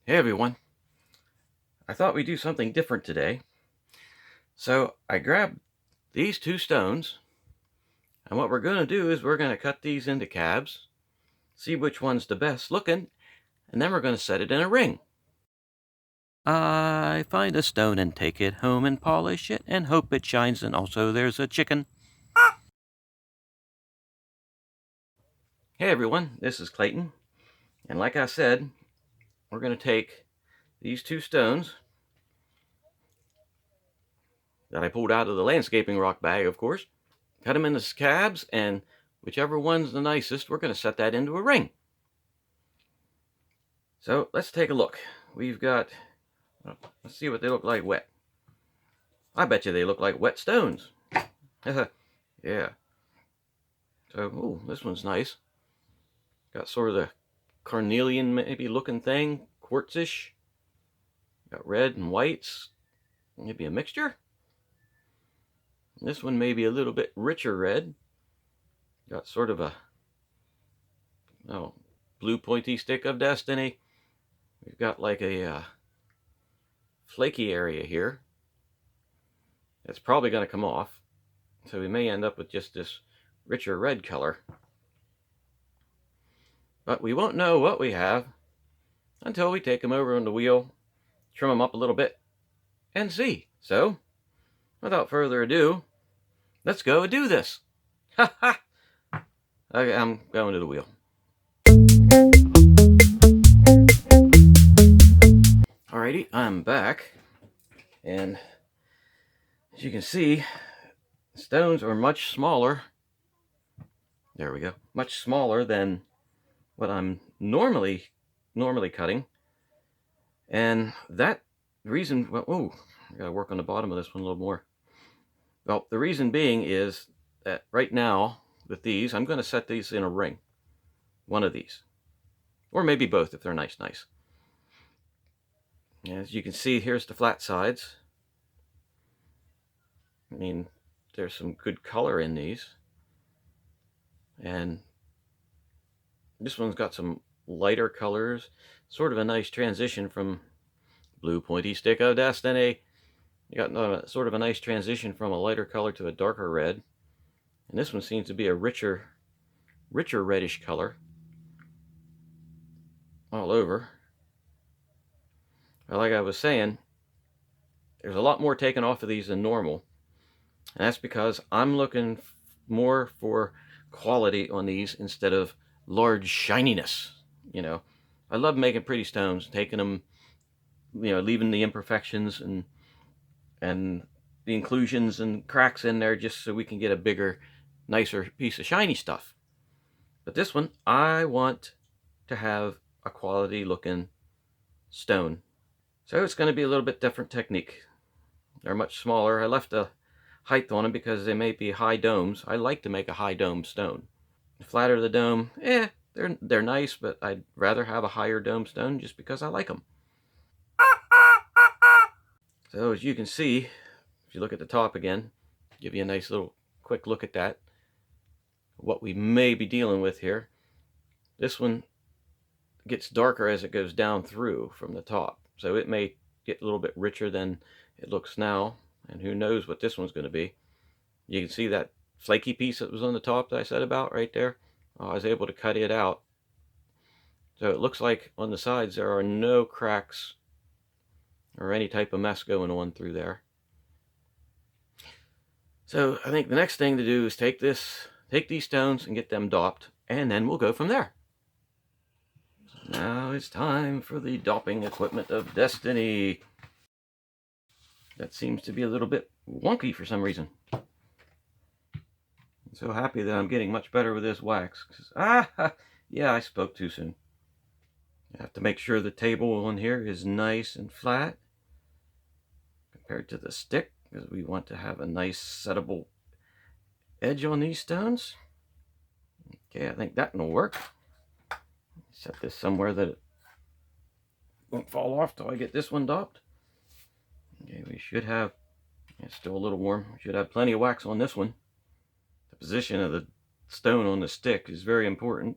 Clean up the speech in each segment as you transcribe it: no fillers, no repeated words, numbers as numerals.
Hey everyone, I thought we'd do something different today. So I grabbed these two stones, and what we're going to do is we're going to cut these into cabs, see which one's the best looking, and then we're going to set it in a ring. I find a stone and take it home and polish it and hope it shines, and also there's a chicken. Hey everyone, this is Clayton, and like I said, we're going to take these two stones that I pulled out of the landscaping rock bag, of course, cut them into cabs, and whichever one's the nicest, we're going to set that into a ring. So let's take a look. We've got, let's see what they look like wet. I bet you they look like wet stones. Yeah. So, ooh, this one's nice. Got sort of the carnelian maybe looking thing, quartzish. Got red and whites, maybe a mixture. This one may be a little bit richer red. Got sort of a blue pointy stick of destiny. We've got like a flaky area here. It's probably going to come off, so we may end up with just this richer red color. But we won't know what we have until we take them over on the wheel, trim them up a little bit, and see. So, without further ado, let's go do this. Ha ha! Okay, I'm going to the wheel. Alrighty, I'm back, and as you can see, stones are much smaller. There we go. Much smaller than what I'm normally cutting. And that reason, well, oh, I gotta work on the bottom of this one a little more. Well, the reason being is that right now with these, I'm going to set these in a ring. One of these. Or maybe both if they're nice. As you can see, here's the flat sides. I mean, there's some good color in these. And this one's got some lighter colors. Sort of a nice transition from blue pointy stick of destiny. You got sort of a nice transition from a lighter color to a darker red. And this one seems to be a richer reddish color all over. Well, like I was saying, there's a lot more taken off of these than normal. And that's because I'm looking more for quality on these instead of large shininess. You know, I love making pretty stones, taking them, you know, leaving the imperfections and the inclusions and cracks in there just so we can get a bigger, nicer piece of shiny stuff. But this one, I want to have a quality looking stone. So it's going to be a little bit different technique. They're much smaller. I left a height on them because they may be high domes. I like to make a high dome stone. The flatter the dome, they're nice, but I'd rather have a higher dome stone just because I like them. So as you can see, if you look at the top again, give you a nice little quick look at that, what we may be dealing with here. This one gets darker as it goes down through from the top, so it may get a little bit richer than it looks now, and who knows what this one's going to be. You can see that flaky piece that was on the top that I said about right there. I was able to cut it out, so it looks like on the sides there are no cracks or any type of mess going on through there. So I think the next thing to do is take these stones and get them dopped, and then we'll go from there. So now it's time for the dopping equipment of destiny. That seems to be a little bit wonky for some reason. I'm so happy that I'm getting much better with this wax. Yeah, I spoke too soon. I have to make sure the table on here is nice and flat compared to the stick, because we want to have a nice settable edge on these stones. Okay, I think that will work. Set this somewhere that it won't fall off till I get this one dopped. Okay, we should have, it's still a little warm, we should have plenty of wax on this one. The position of the stone on the stick is very important,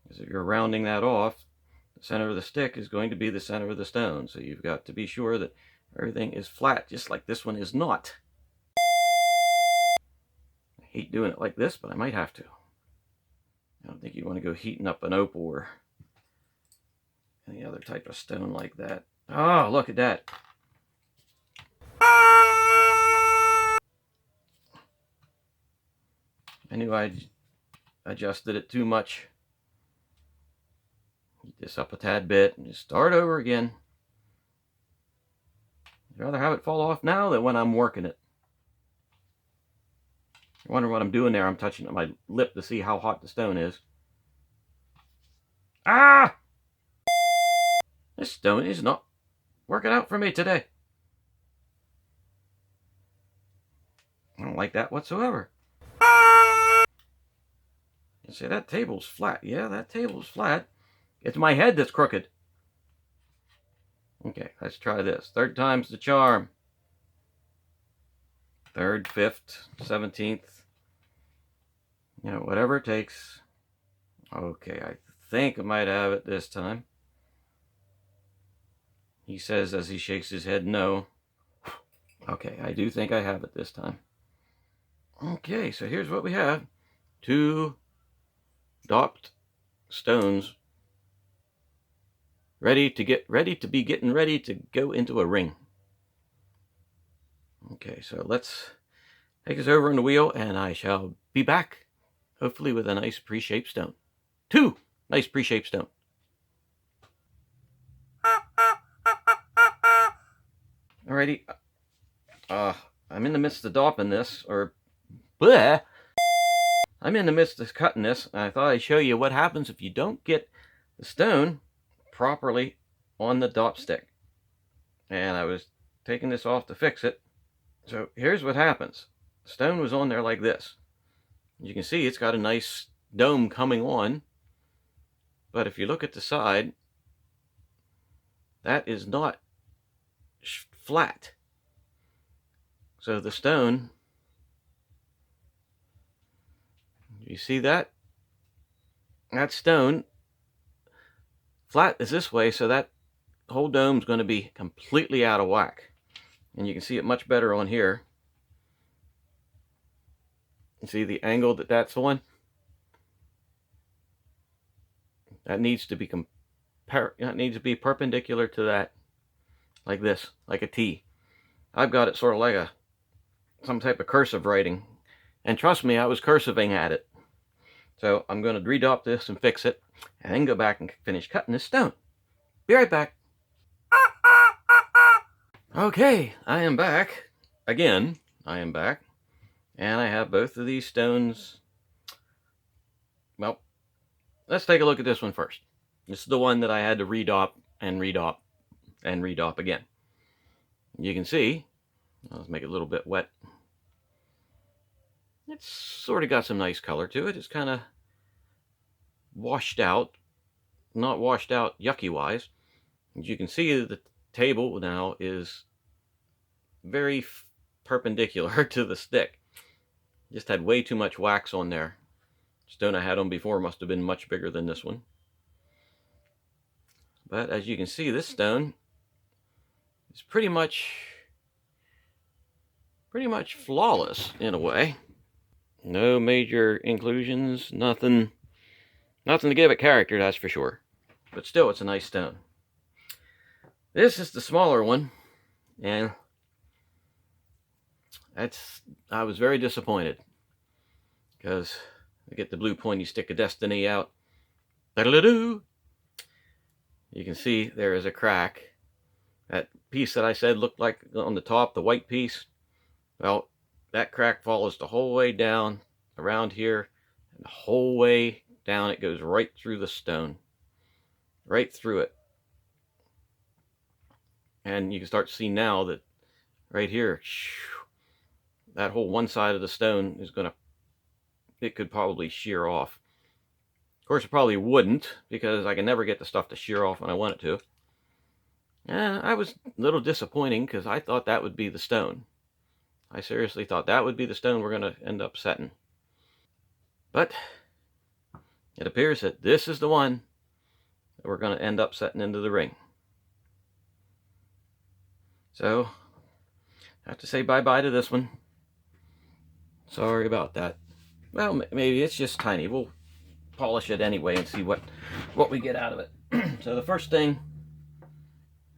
because if you're rounding that off, The center of the stick is going to be the center of the stone, so you've got to be sure that everything is flat, just like this one is not. I hate doing it like this, but I might have to. I don't think you want to go heating up an opal or any other type of stone like that. Oh, look at that. I knew I'd adjusted it too much. Heat this up a tad bit and just start over again. I'd rather have it fall off now than when I'm working it. I wonder what I'm doing there. I'm touching my lip to see how hot the stone is. Ah! This stone is not working out for me today. I don't like that whatsoever. You see, that table's flat. Yeah, that table's flat. It's my head that's crooked. Okay, let's try this. Third time's the charm. 3rd, 5th, 17th. You know, whatever it takes. Okay, I think I might have it this time. He says as he shakes his head no. Okay, I do think I have it this time. Okay, so here's what we have. 2 dopped stones ready to go into a ring. Okay, so let's take this over on the wheel and I shall be back, hopefully with a nice pre-shaped stone. 2 nice pre-shaped stone. Alrighty, I'm in the midst of dopping this, or bleh. I'm in the midst of cutting this, and I thought I'd show you what happens if you don't get the stone properly on the dop stick. And I was taking this off to fix it. So here's what happens. The stone was on there like this. You can see it's got a nice dome coming on. But if you look at the side, that is not flat. So the stone, you see that? That stone flat is this way, so that whole dome's going to be completely out of whack. And you can see it much better on here. You see the angle that's on? That needs to be perpendicular to that, like this, like a T. I've got it sort of like some type of cursive writing, and trust me, I was cursiving at it. So I'm going to redop this and fix it, and then go back and finish cutting this stone. Be right back. Okay, I am back. Again, I am back. And I have both of these stones. Well, let's take a look at this one first. This is the one that I had to redop and redop and redop again. You can see, let's make it a little bit wet. It's sort of got some nice color to it. It's kind of washed out. Not washed out yucky wise. As you can see, the table now is very perpendicular to the stick. Just had way too much wax on there. Stone I had on before must have been much bigger than this one. But as you can see, this stone is pretty much flawless in a way. No major inclusions, nothing to give it character, that's for sure. But still, it's a nice stone. This is the smaller one, and I was very disappointed because I get the blue pointy stick of destiny out. You can see there is a crack. That piece that I said looked like on the top, the white piece, well, that crack follows the whole way down around here, and the whole way down it goes right through the stone, right through it. And you can start to see now that right here, that whole one side of the stone is it could probably shear off. Of course, it probably wouldn't, because I can never get the stuff to shear off when I want it to. And I was a little disappointing, because I thought that would be the stone. I seriously thought that would be the stone we're going to end up setting. But it appears that this is the one that that we're going to end up setting into the ring. So, I have to say bye-bye to this one. Sorry about that. Well, maybe it's just tiny. We'll polish it anyway and see what we get out of it. So the first thing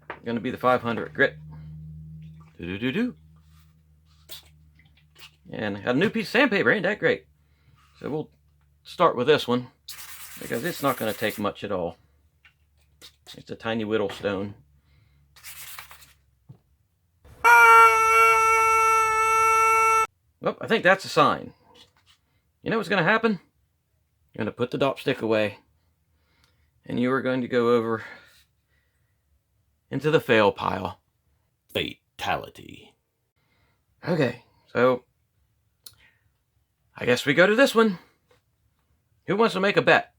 is going to be the 500 grit. Do-do-do-do. And I got a new piece of sandpaper. Ain't that great? So we'll start with this one, because it's not going to take much at all. It's a tiny whittle stone. Well, I think that's a sign. You know what's going to happen? You're going to put the dopstick away, and you are going to go over into the fail pile. Fatality. Okay, so I guess we go to this one. Who wants to make a bet?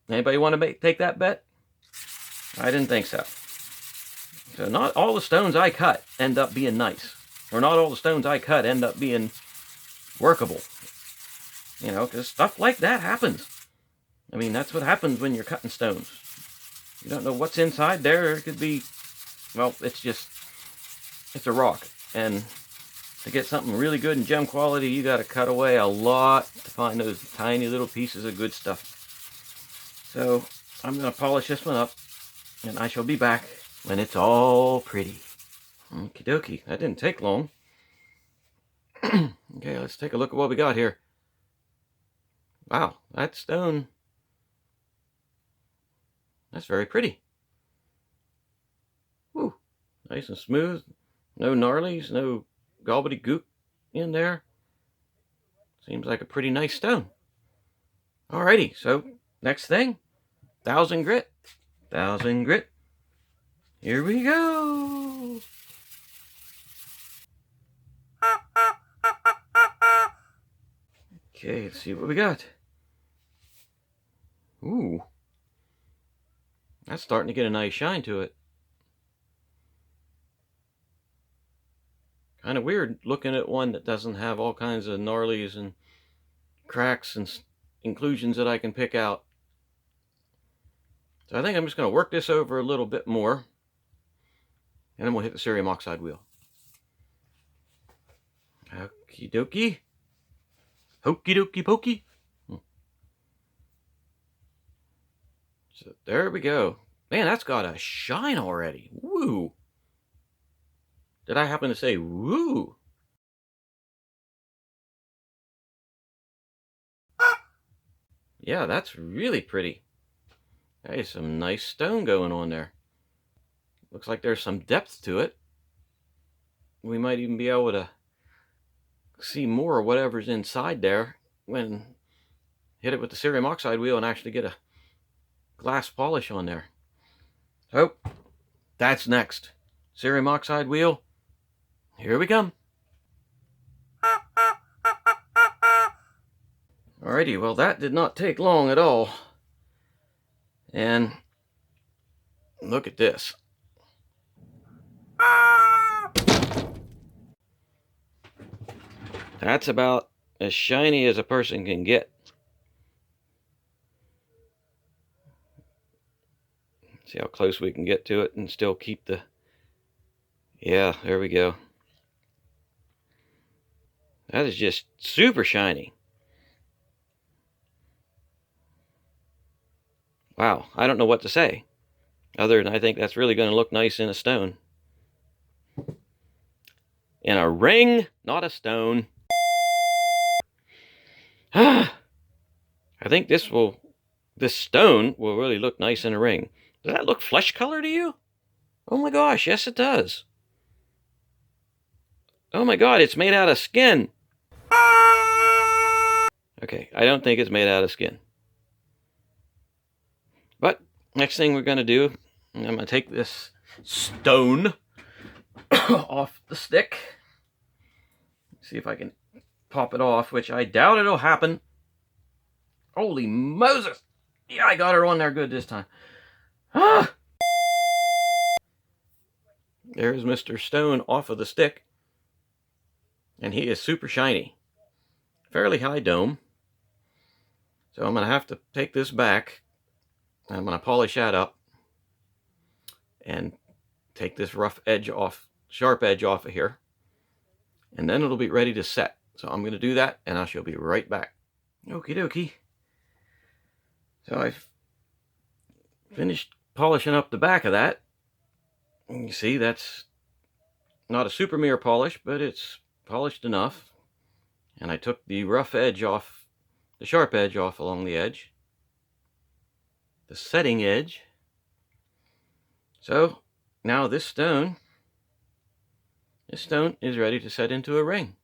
Anybody want to take that bet? I didn't think so. So not all the stones I cut end up being nice. Or not all the stones I cut end up being workable. You know, because stuff like that happens. I mean, that's what happens when you're cutting stones. You don't know what's inside there. It could be, well, it's a rock. And to get something really good in gem quality, you got to cut away a lot to find those tiny little pieces of good stuff. So I'm going to polish this one up, and I shall be back when it's all pretty. Okie dokie, that didn't take long. Okay, let's take a look at what we got here. Wow, that stone, that's very pretty. Whew, nice and smooth. No gnarlies, no gobbledygook in there. Seems like a pretty nice stone. Alrighty, so next thing, 1000 grit. 1000 grit. Here we go. Okay, let's see what we got. Ooh. That's starting to get a nice shine to it. Kind of weird looking at one that doesn't have all kinds of gnarlies and cracks and inclusions that I can pick out. So I think I'm just going to work this over a little bit more, and then we'll hit the cerium oxide wheel. Okie dokie. Hokey dokey pokey. So there we go. Man, that's got a shine already. Woo. Did I happen to say woo? Yeah, that's really pretty. There's some nice stone going on there. Looks like there's some depth to it. We might even be able to see more of whatever's inside there when hit it with the cerium oxide wheel and actually get a glass polish on there. So that's next. Cerium oxide wheel. Here we come. Alrighty, well that did not take long at all. And look at this. That's about as shiny as a person can get. See how close we can get to it and still keep the... Yeah, there we go. That is just super shiny. Wow, I don't know what to say, other than I think that's really going to look nice in a stone. In a ring, not a stone. I think this stone will really look nice in a ring. Does that look flesh color to you? Oh my gosh, yes it does. Oh my god, it's made out of skin. Okay, I don't think it's made out of skin. But next thing we're going to do, I'm going to take this stone off the stick. See if I can pop it off, which I doubt it'll happen. Holy Moses! Yeah, I got her on there good this time. Ah! There's Mr. Stone off of the stick. And he is super shiny. Fairly high dome. So I'm going to have to take this back I'm going to polish that up and take this rough edge off, sharp edge off of here, and then it'll be ready to set. So I'm going to do that, and I shall be right back. Okie dokie. So I've finished polishing up the back of that. And you see, that's not a super mirror polish, but it's polished enough. And I took the rough edge off, the sharp edge off along the edge, the setting edge. So now this stone is ready to set into a ring.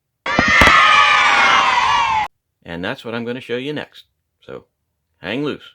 And that's what I'm going to show you next. So hang loose.